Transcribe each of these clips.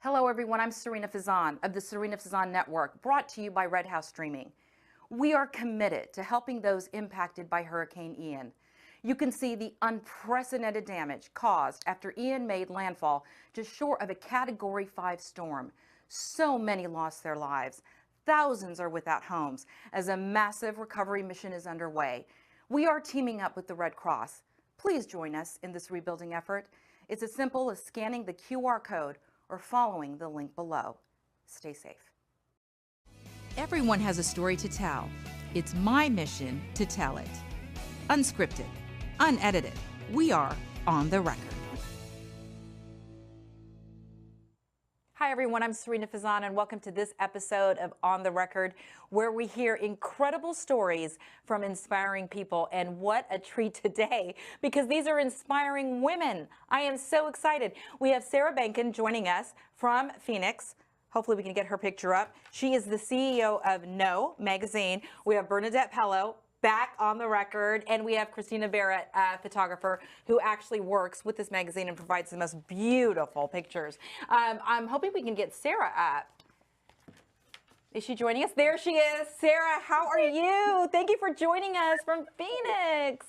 Hello everyone, I'm Serena Fazan of the Serena Fazan Network, brought to you by Red House Streaming. We are committed to helping those impacted by Hurricane Ian. You can see the unprecedented damage caused after Ian made landfall just short of a Category 5 storm. So many lost their lives. Thousands are without homes as a massive recovery mission is underway. We are teaming up with the Red Cross. Please join us in this rebuilding effort. It's as simple as scanning the QR code or following the link below. Stay safe. Everyone has a story to tell. It's my mission to tell it. Unscripted, unedited, we are on the record. Hi everyone, I'm Serena Fazan and welcome to this episode of On the Record, where we hear incredible stories from inspiring people. And what a treat today, because these are inspiring women. I am so excited. We have Sarah Benken joining us from Phoenix. Hopefully we can get her picture up. She is the CEO of No Magazine. We have Bernadette Pello back on the record, and we have Christina Barrett, a photographer who actually works with this magazine and provides the most beautiful pictures. I'm hoping we can get Sarah up. Is she joining us? There she is. Sarah, how are you? Thank you for joining us from Phoenix.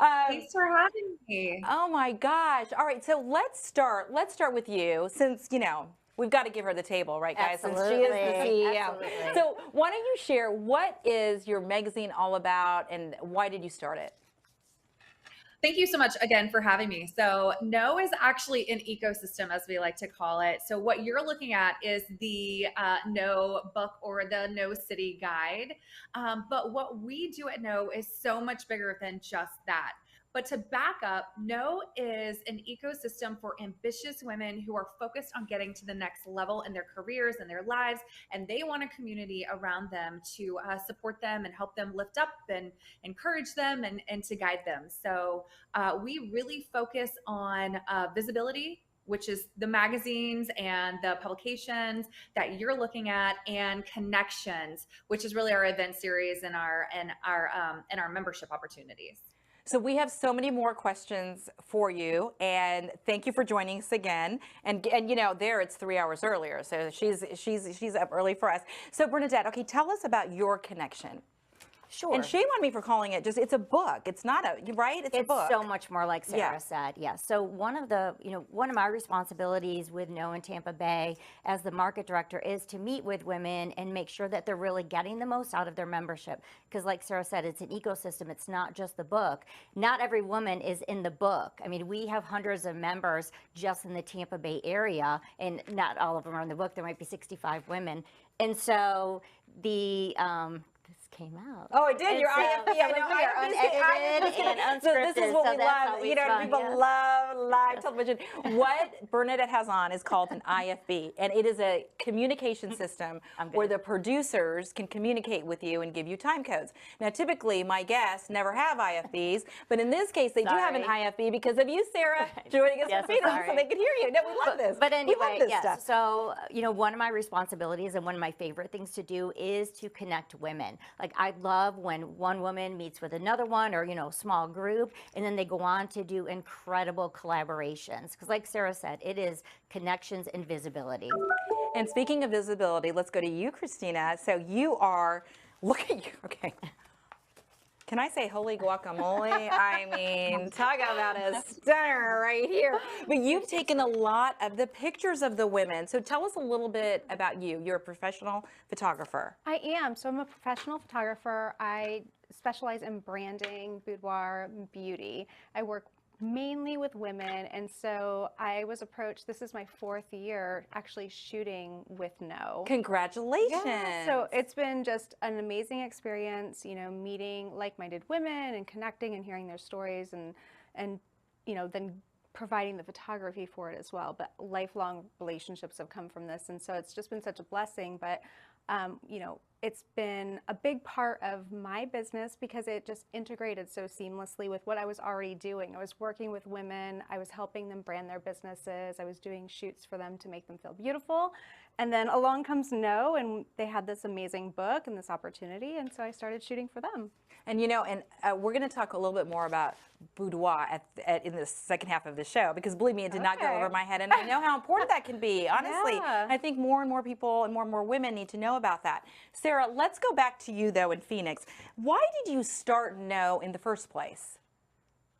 Thanks for having me. Oh my gosh. All right, so let's start with you, since, you know, we've got to give her the table, right, guys? Absolutely. Since she is the CEO. Absolutely. So why don't you share, what is your magazine all about and why did you start it? Thank you so much again for having me. So No is actually an ecosystem, as we like to call it. So what you're looking at is the No book or the No City guide. But what we do at No is so much bigger than just that. But to back up, No is an ecosystem for ambitious women who are focused on getting to the next level in their careers and their lives, and they want a community around them to support them and help them lift up and encourage them and to guide them. So we really focus on visibility, which is the magazines and the publications that you're looking at, and connections, which is really our event series and our membership opportunities. So we have so many more questions for you, and thank you for joining us again. And you know, there it's 3 hours earlier, so she's up early for us. So Bernadette, okay, tell us about your connection. Sure. And shame on me for calling it it's a book. It's not a, right? It's a book. So much more like Sarah Yeah. said. Yeah. So one of my responsibilities with No in Tampa Bay as the market director is to meet with women and make sure that they're really getting the most out of their membership. Because like Sarah said, it's an ecosystem. It's not just the book. Not every woman is in the book. I mean, we have hundreds of members just in the Tampa Bay area, and not all of them are in the book. There might be 65 women. And so the this came out. Oh, it did. And Your so- IFB. I know. we are unedited and unscripted. So this is what we that's love. always You know, fun, people yeah. love live television. What Bernadette has on is called an IFB, and it is a communication system where the producers can communicate with you and give you time codes. Now, typically, my guests never have IFBs, but in this case, they do have an IFB because of you, Sarah, joining us Yes, from Phoenix, sorry. so they can hear you. No, we love this. But anyway, we love this yes. stuff. So, one of my responsibilities and one of my favorite things to do is to connect women. Like, I love when one woman meets with another one, or, small group, and then they go on to do incredible collaborations. Because like Sarah said, it is connections and visibility. And speaking of visibility, let's go to you, Christina. So you are, look at you, okay. Can I say holy guacamole? I mean, talk about a stunner right here. But you've taken a lot of the pictures of the women. So tell us a little bit about you. You're a professional photographer. I am. So I'm a professional photographer. I specialize in branding, boudoir, beauty. I work mainly with women, and so I was approached, this is my 4th year actually shooting with No. Congratulations. Yeah, so it's been just an amazing experience, meeting like-minded women and connecting and hearing their stories and then providing the photography for it as well. But lifelong relationships have come from this, and so it's just been such a blessing. But it's been a big part of my business because it just integrated so seamlessly with what I was already doing. I was working with women, I was helping them brand their businesses, I was doing shoots for them to make them feel beautiful, And then along comes No, and they had this amazing book and this opportunity, and so I started shooting for them. And we're going to talk a little bit more about boudoir in the second half of the show, because believe me, it did not go over my head, and I know how important that can be. Honestly, Yeah. I think more and more people and more women need to know about that. Sarah, let's go back to you though in Phoenix. Why did you start No in the first place?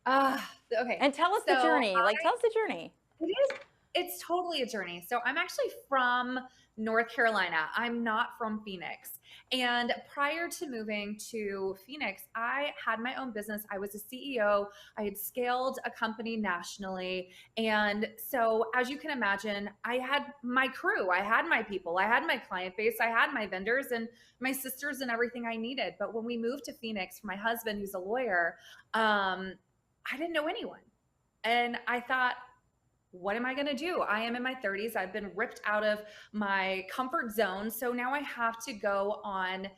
Okay. And tell us the journey. Tell us the journey. It's totally a journey. So I'm actually from North Carolina. I'm not from Phoenix. And prior to moving to Phoenix, I had my own business. I was a CEO. I had scaled a company nationally. And so, as you can imagine, I had my crew, I had my people, I had my client base, I had my vendors and my sisters and everything I needed. But when we moved to Phoenix for my husband, who's a lawyer, I didn't know anyone. And I thought, what am I going to do? I am in my 30s. I've been ripped out of my comfort zone. So now I have to go on,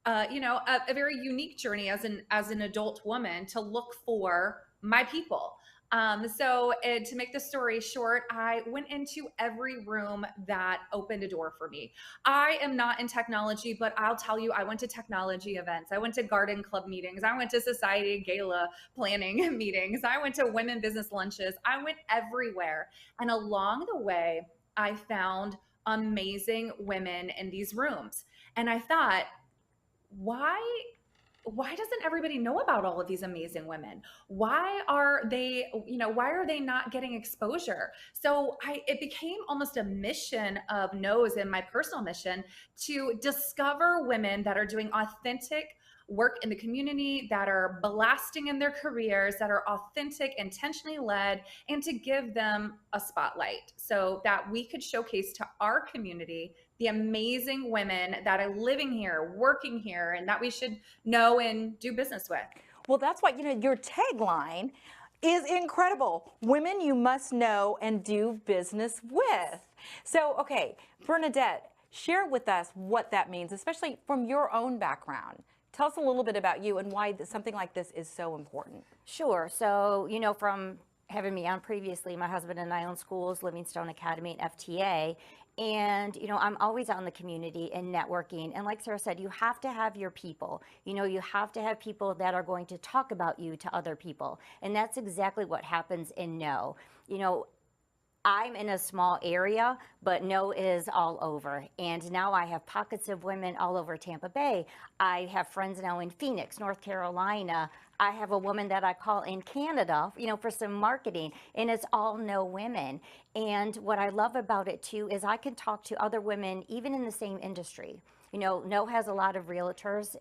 a very unique journey as an adult woman to look for my people. To make the story short, I went into every room that opened a door for me. I am not in technology, but I'll tell you, I went to technology events. I went to garden club meetings. I went to society gala planning meetings. I went to women business lunches. I went everywhere. And along the way, I found amazing women in these rooms. And I thought, why doesn't everybody know about all of these amazing women? Why are they not getting exposure? So it became almost a mission of No's, and my personal mission, to discover women that are doing authentic work in the community, that are blasting in their careers, that are authentic, intentionally led, and to give them a spotlight so that we could showcase to our community the amazing women that are living here, working here, and that we should know and do business with. Well, that's why, your tagline is incredible. Women you must know and do business with. So, okay, Bernadette, share with us what that means, especially from your own background. Tell us a little bit about you and why something like this is so important. Sure. So, from having me on previously, my husband and I own schools, Livingstone Academy and FTA. And, I'm always out in the community and networking. And like Sarah said, you have to have your people. You have to have people that are going to talk about you to other people. And that's exactly what happens in No. I'm in a small area, but No is all over. And now I have pockets of women all over Tampa Bay. I have friends now in Phoenix, North Carolina. I have a woman that I call in Canada, for some marketing, and it's all No women. And what I love about it too is I can talk to other women, even in the same industry. No has a lot of realtors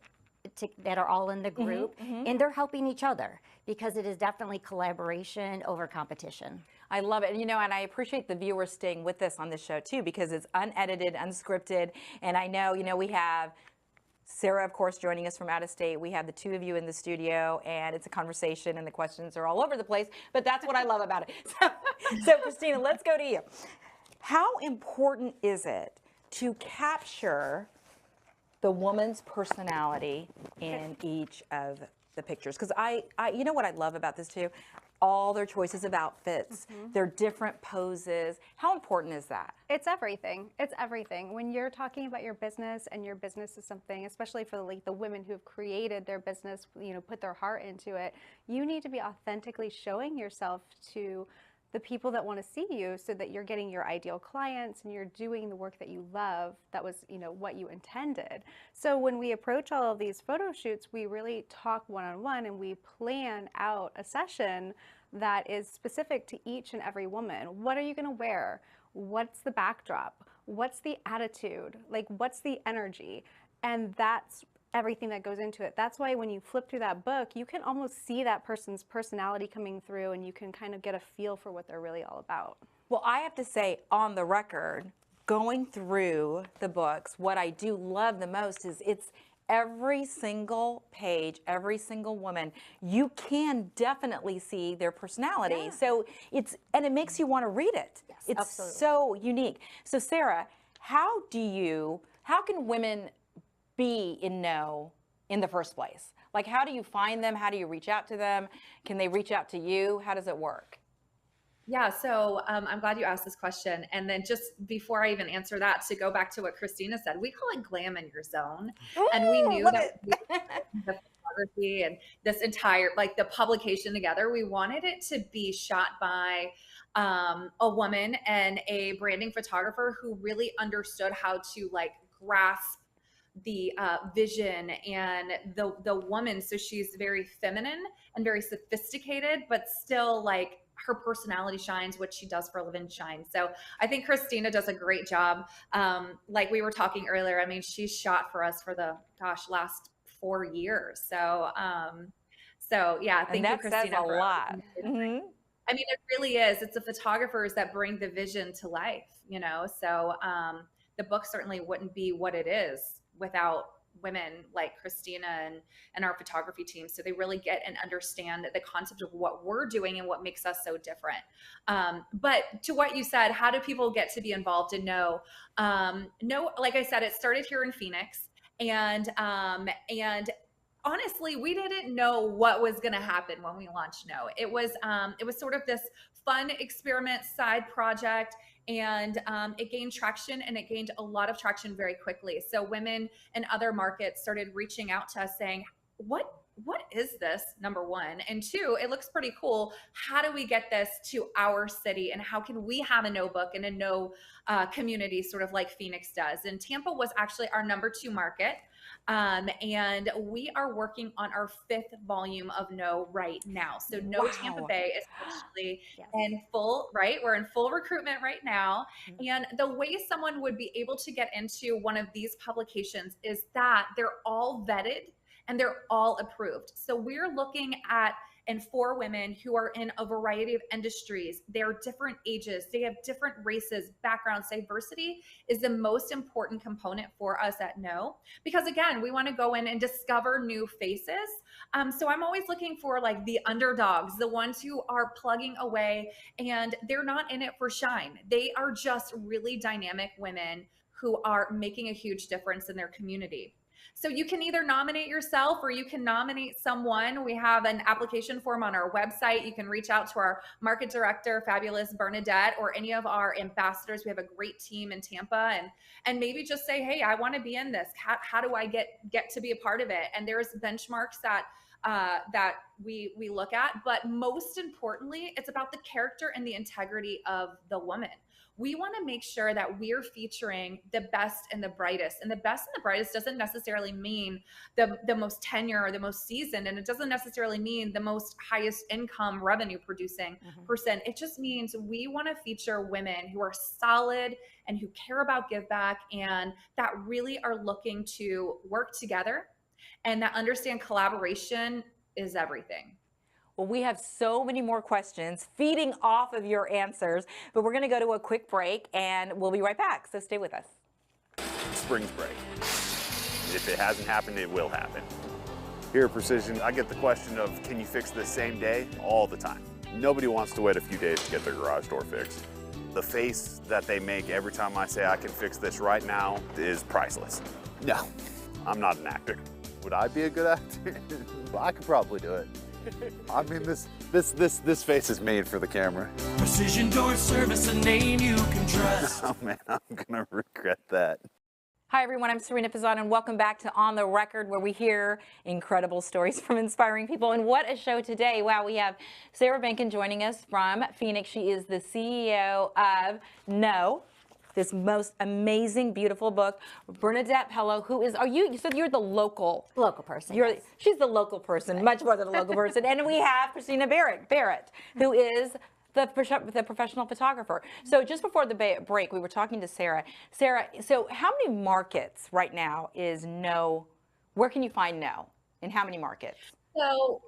that are all in the group, and they're helping each other because it is definitely collaboration over competition. I love it. And I appreciate the viewers staying with us on this show too, because it's unedited, unscripted. And I know, we have Sarah, of course, joining us from out of state. We have the two of you in the studio, and it's a conversation, and the questions are all over the place. But that's what I love about it. So Christina, let's go to you. How important is it to capture the woman's personality in each of the pictures? Because you know what I love about this too? All their choices of outfits, their different poses. How important is that? It's everything. It's everything. When you're talking about your business and your business is something, especially for the women who have created their business, put their heart into it, you need to be authentically showing yourself to the people that want to see you so that you're getting your ideal clients and you're doing the work that you love. That was, what you intended. So when we approach all of these photo shoots, we really talk one-on-one and we plan out a session that is specific to each and every woman. What are you going to wear? What's the backdrop? What's the attitude? What's the energy? And that's everything that goes into it. That's why when you flip through that book, you can almost see that person's personality coming through, and you can kind of get a feel for what they're really all about. Well, I have to say, on the record, going through the books, what I do love the most is it's every single page, every single woman. You can definitely see their personality. Yeah. So it makes you want to read it. Yes, it's absolutely. So unique. So Sarah, how can women be in No in the first place? How do you find them? How do you reach out to them? Can they reach out to you? How does it work? Yeah, so I'm glad you asked this question. And then just before I even answer that, to go back to what Christina said, we call it glam in your zone. And we Ooh, knew love that it. the photography and this entire, like the publication together, we wanted it to be shot by a woman and a branding photographer who really understood how to like grasp the vision and the woman. So she's very feminine and very sophisticated, but still like her personality shines. What she does for a living shines. So I think Christina does a great job. Like we were talking earlier, I mean, she's shot for us for the last 4 years. So yeah, And thank you, that says Christina, a for lot. always. Hmm. I mean, it really is. It's the photographers that bring the vision to life, you know? So the book certainly wouldn't be what it is without women like Christina and our photography team. So they really get and understand the concept of what we're doing and what makes us so different. But to what you said, how do people get to be involved and know? No, like I said, it started here in Phoenix, and honestly, we didn't know what was going to happen when we launched No. It was sort of this fun experiment side project, and it gained traction, and it gained a lot of traction very quickly. So women in other markets started reaching out to us saying, what is this, number one, and two, it looks pretty cool. How do we get this to our city, and how can we have a No book and a No community, sort of like Phoenix does? And Tampa was actually our number 2 market. And we are working on our 5th volume of No right now. So No Tampa Wow. Bay is actually Yes. in full, right? We're in full recruitment right now. Mhm. And the way someone would be able to get into one of these publications is that they're all vetted and they're all approved. So we're looking at, and for women who are in a variety of industries, they're different ages, they have different races, backgrounds. Diversity is the most important component for us at No, because again, we want to go in and discover new faces. So I'm always looking for like the underdogs, the ones who are plugging away, and they're not in it for shine. They are just really dynamic women who are making a huge difference in their community. So you can either nominate yourself or you can nominate someone. We have an application form on our website. You can reach out to our market director, fabulous Bernadette, or any of our ambassadors. We have a great team in Tampa, and maybe just say, hey, I want to be in this. How do I get to be a part of it? And there's benchmarks that we look at, but most importantly, it's about the character and the integrity of the woman. We want to make sure that we're featuring the best and the brightest. And the best and the brightest doesn't necessarily mean the most tenure or the most seasoned, and it doesn't necessarily mean the most highest income revenue producing person. It just means we want to feature women who are solid and who care about give back, and that really are looking to work together, and that understand collaboration is everything. Well, we have so many more questions feeding off of your answers, but we're going to go to a quick break and we'll be right back. So stay with us. Spring's break. If it hasn't happened, it will happen. Here at Precision, I get the question of, can you fix this same day? All the time. Nobody wants to wait a few days to get their garage door fixed. The face that they make every time I say I can fix this right now is priceless. No, I'm not an actor. Would I be a good actor? I could probably do it. I mean, this face is made for the camera. Precision Door Service, a name you can trust. Oh man, I'm gonna regret that. Hi, everyone. I'm Serena Fazan, and welcome back to On the Record, where we hear incredible stories from inspiring people. And what a show today. Wow, we have Sarah Benken joining us from Phoenix. She is the CEO of No, this most amazing, beautiful book. Bernadette Pello, who is, you said you're the local person. yes. She's the local person, much more than a local person. And we have Christina Barrett, who is the professional photographer. So just before the break, we were talking to Sarah. Sarah, so how many markets right now is No? Where can you find No? In how many markets? So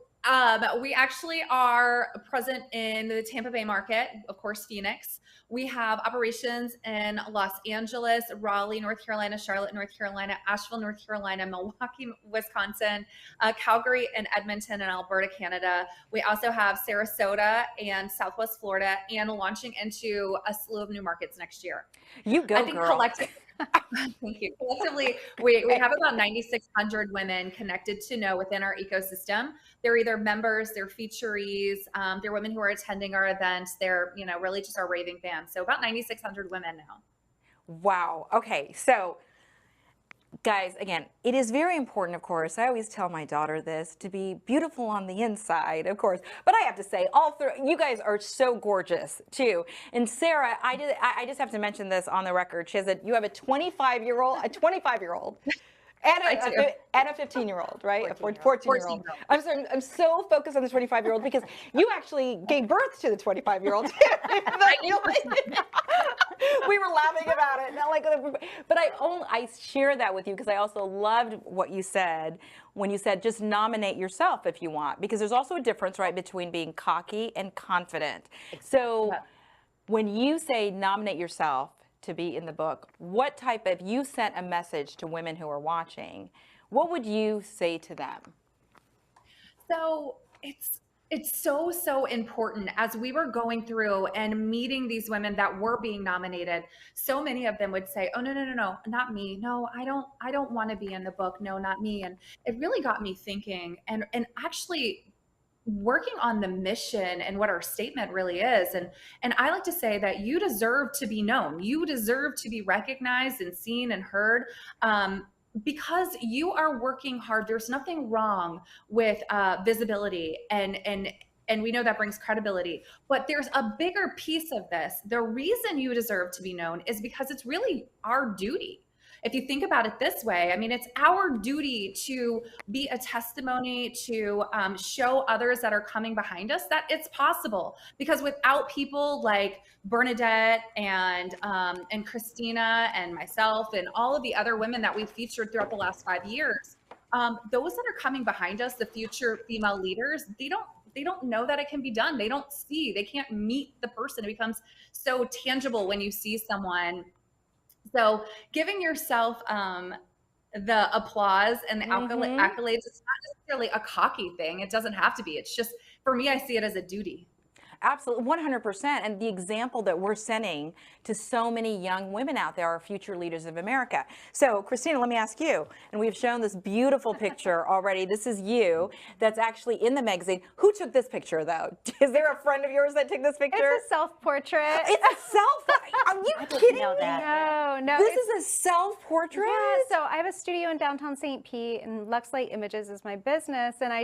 we actually are present in the Tampa Bay market, of course, Phoenix. We have operations in Los Angeles, Raleigh, North Carolina, Charlotte, North Carolina, Asheville, North Carolina, Milwaukee, Wisconsin, Calgary, and Edmonton, and Alberta, Canada. We also have Sarasota and Southwest Florida, and launching into a slew of new markets next year. You go, I think girl. Thank you. Collectively, we have about 9,600 women connected to Know within our ecosystem. They're either members, they're featurees, they're women who are attending our events. They're, really just our raving fans. So about 9,600 women now. Wow. Okay. So, guys, again, it is very important, of course. I always tell my daughter this, to be beautiful on the inside, of course. But I have to say, you guys are so gorgeous, too. And Sarah, I just have to mention this on the record. She has you have a 25-year-old, and a 15-year-old, right? A 14-year-old. I'm sorry, I'm so focused on the 25-year-old because you actually gave birth to the 25-year-old. We were laughing about it. Not like, but I share that with you because I also loved what you said when you said just nominate yourself if you want, because there's also a difference, right, between being cocky and confident. So when you say nominate yourself to be in the book, what type of, you sent a message to women who are watching, what would you say to them? So it's so important. As we were going through and meeting these women that were being nominated, so many of them would say, oh, no, not me. No, I don't want to be in the book. No, not me. And it really got me thinking and actually working on the mission and what our statement really is. And I like to say that you deserve to be known. You deserve to be recognized and seen and heard. Because you are working hard. There's nothing wrong with visibility, and we know that brings credibility. But there's a bigger piece of this. The reason you deserve to be known is because it's really our duty. If you think about it this way, I mean, it's our duty to be a testimony, to show others that are coming behind us that it's possible. Because without people like Bernadette and Christina and myself and all of the other women that we've featured throughout the last 5 years, those that are coming behind us, the future female leaders, they don't know that it can be done. They don't see, they can't meet the person. It becomes so tangible when you see someone. So giving yourself the applause and the accolades, it's not necessarily a cocky thing. It doesn't have to be. It's just, for me, I see it as a duty. Absolutely, 100%. And the example that we're sending to so many young women out there are future leaders of America. So, Christina, let me ask you, and we've shown this beautiful picture already. This is you that's actually in the magazine. Who took this picture, though? Is there a friend of yours that took this picture? It's a self-portrait. It's a self? Are you kidding me? No. This is a self-portrait? Yeah, so I have a studio in downtown St. Pete, and Luxlight Images is my business, and I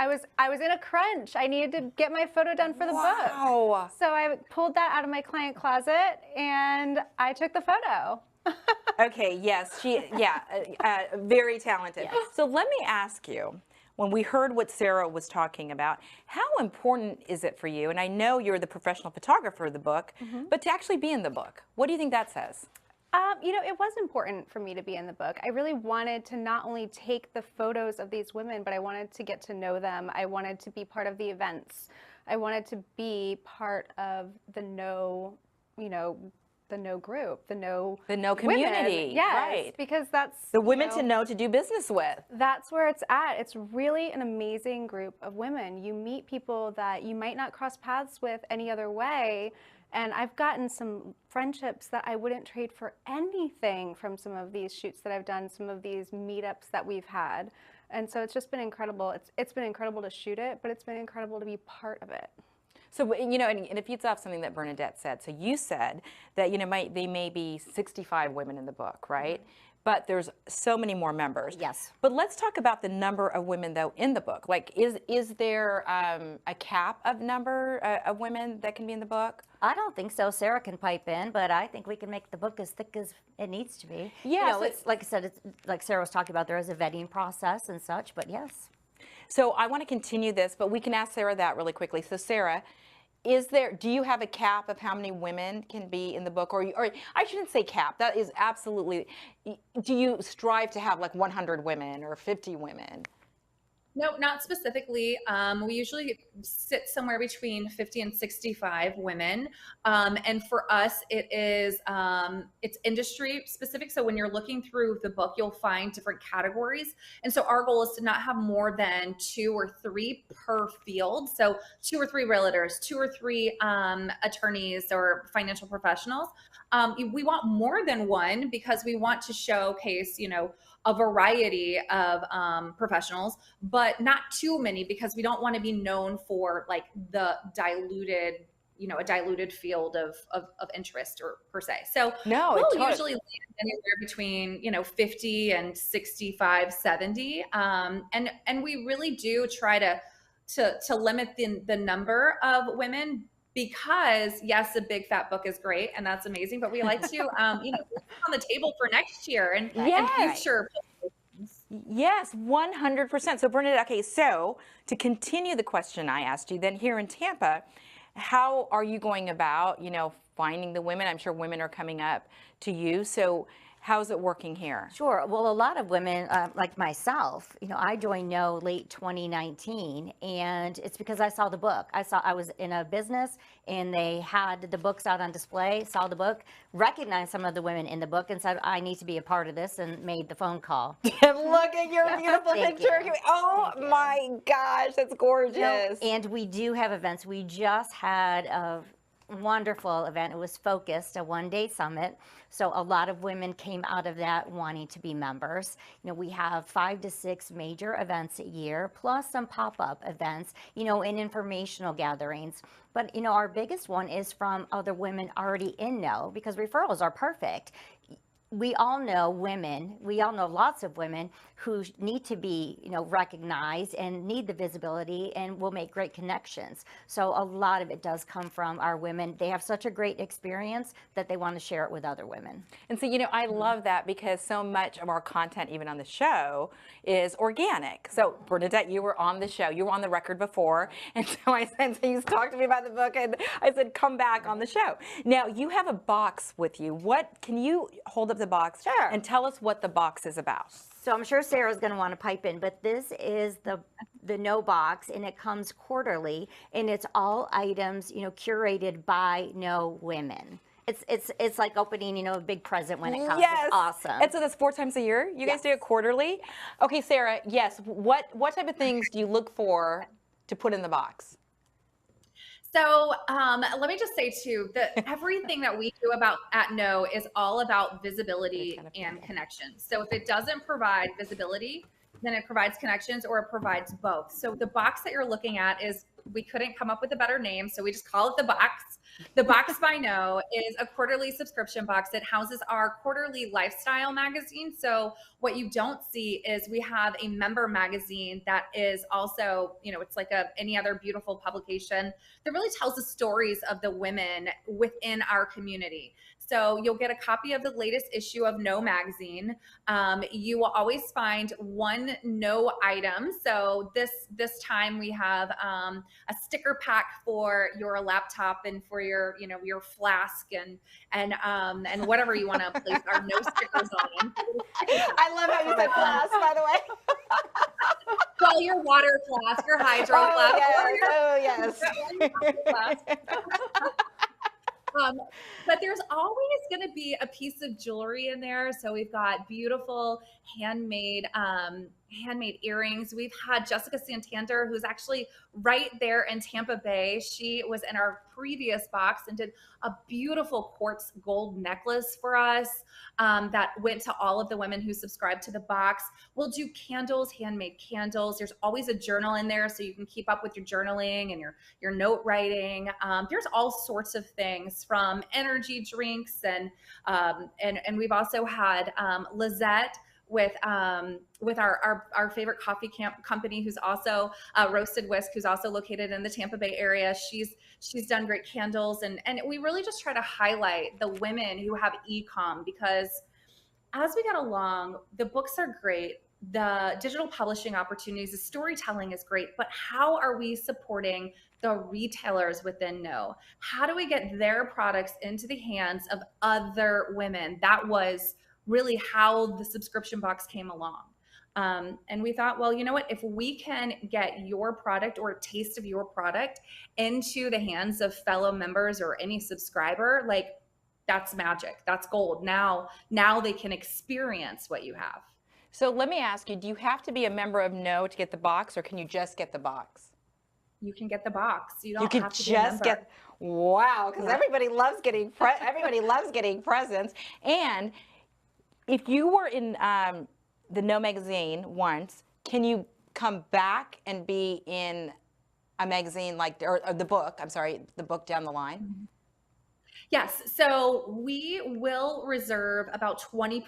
was in a crunch. I needed to get my photo done for the book. Wow. So I pulled that out of my client closet and I took the photo. Okay, yes, very talented. Yes. So let me ask you, when we heard what Sarah was talking about, how important is it for you, and I know you're the professional photographer of the book, but to actually be in the book, what do you think that says? It was important for me to be in the book. I really wanted to not only take the photos of these women, but I wanted to get to know them. I wanted to be part of the events. I wanted to be part of the Know, the Know group, the Know community. Women. Yes, right. Because that's the women to know to do business with. That's where it's at. It's really an amazing group of women. You meet people that you might not cross paths with any other way. And I've gotten some friendships that I wouldn't trade for anything from some of these shoots that I've done, some of these meetups that we've had. And so it's just been incredible. It's been incredible to shoot it, but it's been incredible to be part of it. So, and it feeds off something that Bernadette said. So you said that, they may be 65 women in the book, right? But there's so many more members. Yes. But let's talk about the number of women, though, in the book. Like, is there a cap of number of women that can be in the book? I don't think so. Sarah can pipe in, but I think we can make the book as thick as it needs to be. Yeah. It's like I said, it's like Sarah was talking about, there is a vetting process and such, but yes. So I want to continue this, but we can ask Sarah that really quickly. So Sarah, do you have a cap of how many women can be in the book? Or I shouldn't say cap, that is absolutely, do you strive to have like 100 women or 50 women? No, not specifically. We usually sit somewhere between 50 and 65 women. And for us, it's industry specific. So when you're looking through the book, you'll find different categories. And so our goal is to not have more than 2 or 3 per field. So 2 or 3 realtors, 2 or 3 attorneys or financial professionals. We want more than one because we want to showcase, a variety of professionals, but not too many because we don't want to be known for like the diluted, a diluted field of interest or per se. So No, we'll usually land anywhere between, 50 and 65, 70. And we really do try to limit the number of women because yes, a big fat book is great and that's amazing, but we like to, on the table for next year and future. Yes, 100%. So Bernadette, okay, so to continue the question I asked you, then here in Tampa, how are you going about, finding the women? I'm sure women are coming up to you. So how's it working here? Sure. Well, a lot of women, like myself, I joined No late 2019, and it's because I saw the book. I was in a business, and they had the books out on display, saw the book, recognized some of the women in the book, and said, I need to be a part of this, and made the phone call. Look at your beautiful Thank picture. you. Oh my gosh, that's gorgeous. And we do have events. We just had a wonderful event. It was focused, a one-day summit. So a lot of women came out of that wanting to be members. We have 5 to 6 major events a year, plus some pop-up events, and informational gatherings. But, our biggest one is from other women already in No, because referrals are perfect. We all know women, we all know lots of women who need to be, recognized and need the visibility and will make great connections. So a lot of it does come from our women. They have such a great experience that they want to share it with other women. And so, I love that because so much of our content, even on the show, is organic. So Bernadette, you were on the show, you were on the record before. And so I said, so you talked to me about the book and I said, come back on the show. Now you have a box with you. Can you hold up the box and tell us what the box is about? So I'm sure Sarah's going to want to pipe in, but this is the No box, and it comes quarterly, and it's all items, curated by No women. It's like opening, a big present when it comes. Yes. It's awesome. And so that's 4 times a year? You guys do it quarterly? Okay, Sarah, yes. What type of things do you look for to put in the box? So let me just say too that everything that we do at No is all about visibility and connections. So if it doesn't provide visibility, then it provides connections or it provides both. So the box that you're looking at we couldn't come up with a better name, so we just call it the box. The Box by No is a quarterly subscription box. It houses our quarterly lifestyle magazine. So what you don't see is we have a member magazine that is also, it's like any other beautiful publication that really tells the stories of the women within our community. So you'll get a copy of the latest issue of No magazine. You will always find one No item. So this time we have a sticker pack for your laptop and for your flask and whatever you want to place our No stickers on. I love how you said flask, by the way. Well, your water flask, your hydro flask. Yes. But there's always going to be a piece of jewelry in there. So we've got beautiful handmade earrings. We've had Jessica Santander, who's actually right there in Tampa Bay. She was in our previous box and did a beautiful quartz gold necklace for us that went to all of the women who subscribed to the box. We'll do candles, handmade candles. There's always a journal in there so you can keep up with your journaling and your note writing. There's all sorts of things from energy drinks and we've also had Lizette with our favorite coffee company, who's also Roasted Whisk, who's also located in the Tampa Bay area. She's done great candles, and we really just try to highlight the women who have e-com, because as we get along, the books are great, the digital publishing opportunities, the storytelling is great, but how are we supporting the retailers within No? How do we get their products into the hands of other women? That was really how the subscription box came along. And we thought, well, you know what? If we can get your product or a taste of your product into the hands of fellow members or any subscriber, like that's magic. That's gold. Now they can experience what you have. So let me ask you, do you have to be a member of No to get the box, or can you just get the box? You can get the box. You don't can have to be a member. get, wow, because everybody loves getting everybody loves getting presents. And if you were in the No magazine once, can you come back and be in a magazine like, or the book? I'm sorry, the book down the line. Yes. So we will reserve about 20%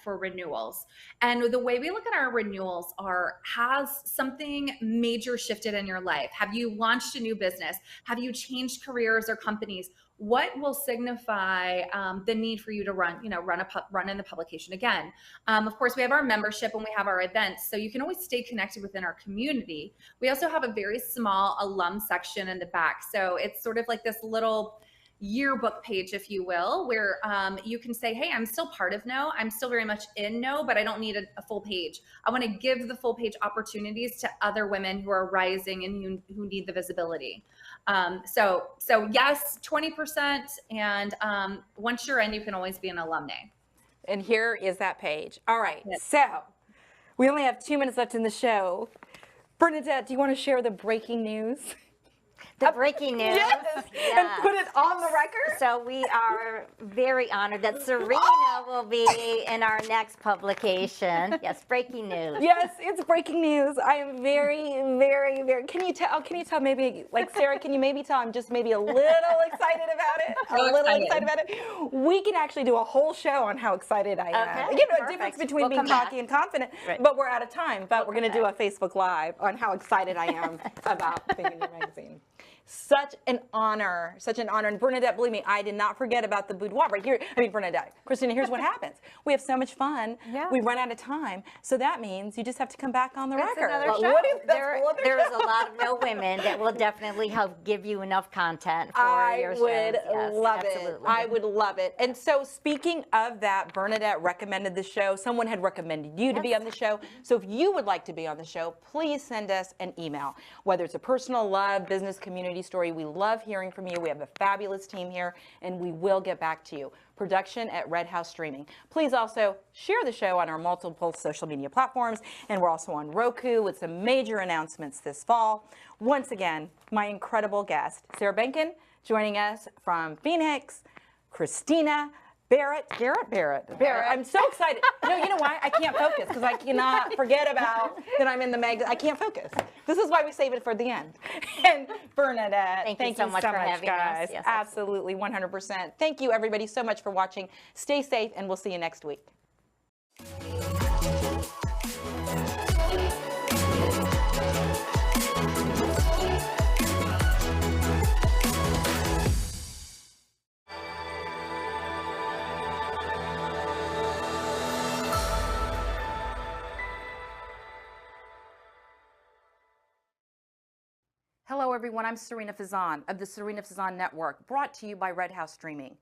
for renewals. And the way we look at our renewals are, has something major shifted in your life? Have you launched a new business? Have you changed careers or companies? What will signify the need for you to run in the publication again? Of course, we have our membership and we have our events, so you can always stay connected within our community. We also have a very small alum section in the back. So it's sort of like this little yearbook page, if you will, where you can say, hey, I'm still part of No. I'm still very much in No, but I don't need a full page. I want to give the full page opportunities to other women who are rising and who need the visibility. So yes, 20%. And once you're in, you can always be an alumni. And here is that page. All right. Yes. So we only have 2 minutes left in the show. Bernadette, do you want to share the breaking news? The breaking news. Yes. And put it on the record. So we are very honored that Serena will be in our next publication. Yes, breaking news. Yes, it's breaking news. I am very, very, very. Can you tell maybe, like Sarah, can you maybe tell I'm just maybe a little excited about it? Excited about it. We can actually do a whole show on how excited I am. Okay, You know, a perfect. difference between We'll being come back. cocky and confident, Right. but we're out of time. But we're going to do a Facebook Live on how excited I am about being in your magazine. Such an honor, such an honor. And Bernadette, believe me, I did not forget about the boudoir right here. I mean, Bernadette, Christina, here's what happens. We have so much fun. Yeah. We run out of time. So that means you just have to come back on the record. another Well, show. what is- that's There, a whole other there's show. a lot of No women that will definitely help give you enough content for I your shows. would Yes, love absolutely. it. I would love it. And so speaking of that, Bernadette recommended the show. Someone had recommended you to be on the show. So if you would like to be on the show, please send us an email. Whether it's a personal love, business, community story, we love hearing from you. We have a fabulous team here, and we will get back to you. Production at Red House Streaming. Please also share the show on our multiple social media platforms, and we're also on Roku with some major announcements this fall. Once again, my incredible guest, Sarah Benken, joining us from Phoenix, Christina Barrett. Barrett. I'm so excited. No, you know why? I can't focus because I cannot forget about that I'm in the magazine. I can't focus. This is why we save it for the end. And Bernadette, Thank you so much for having us. guys. Yes, absolutely, 100%. Thank you, everybody, so much for watching. Stay safe, and we'll see you next week. Hello, everyone. I'm Serena Fazan of the Serena Fazan Network, brought to you by Red House Streaming.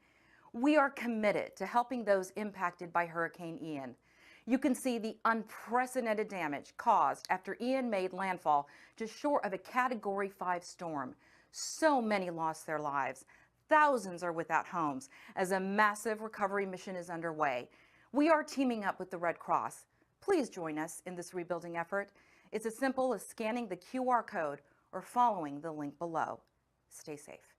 We are committed to helping those impacted by Hurricane Ian. You can see the unprecedented damage caused after Ian made landfall just short of a Category 5 storm. So many lost their lives. Thousands are without homes as a massive recovery mission is underway. We are teaming up with the Red Cross. Please join us in this rebuilding effort. It's as simple as scanning the QR code or following the link below. Stay safe.